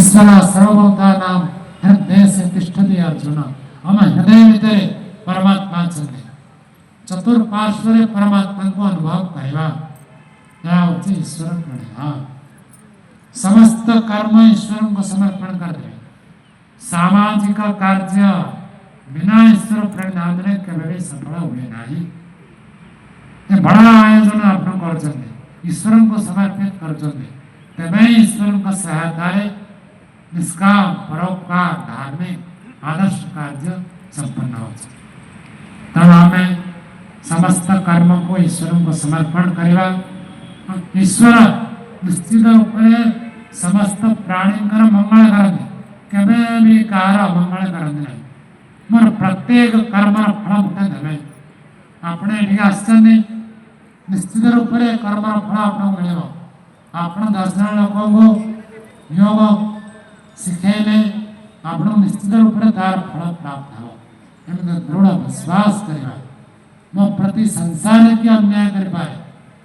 ईश्वर सर्वभूतानां हृदय से तिष्ठति अर्जुन हम हृदय भितर परमात्मा चलते चतुर्पार्श्वरे परमात्मा को अनुभव करवा यहाँ होती ईश्वर प्रणिधान समस्त कर्म ईश्वर को समर्पण कर दे सामाजिक कार्य बिना ईश्वर प्रणिधान कभी भी सफल हुए नहीं ये बड़ा आयोजन आपण कर ईश्वर को समर्पित कर ईश्वर का सहायता निष्काम परोपकार धार्मिक आदर्श कार्य संपन्न हो तब हमें समस्त कर्म को ईश्वर को समर्पण करवा ईश्वर निश्चित रूप से समस्त प्राणी मंगल करते केवे भी कार अमंगल करते नहीं मोर प्रत्येक कर्म फल मुठे देवे आपने आश्चर्य निश्चित रूप से कर्म फल आपको मिल आप 10 जन लोक को योग शिखेले आप निश्चित रूप से तार फल प्राप्त हो दृढ़ विश्वास करवा मो प्रति संसार के अन्याय कर पाए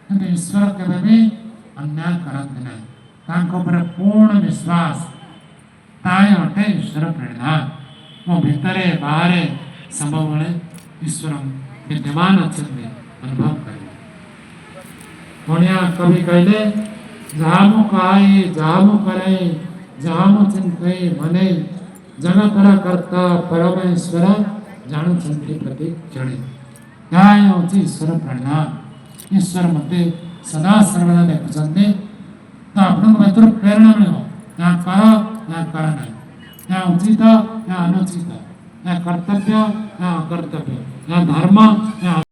क्योंकि ईश्वर केवे भी अन्याय करते नहीं पूर्ण विश्वास ताए हटे ईश्वर प्रणिधान मो भितरे बाहरे सबले ईश्वर विद्यमान अच्छे अनुभव कर कवि कहले जामु काई जामु करे जामु चिंते मने जगतर करता परमेश्वर जानु चिंते प्रति क्षणे काय होची ईश्वर प्रणिधान ईश्वर मते सदा सर्वदा देखुचंदे तो आपण मित्र प्रेरणा मिलो या कर नहीं या उचित या अनुचित या कर्तव्य या अकर्तव्य या धर्म या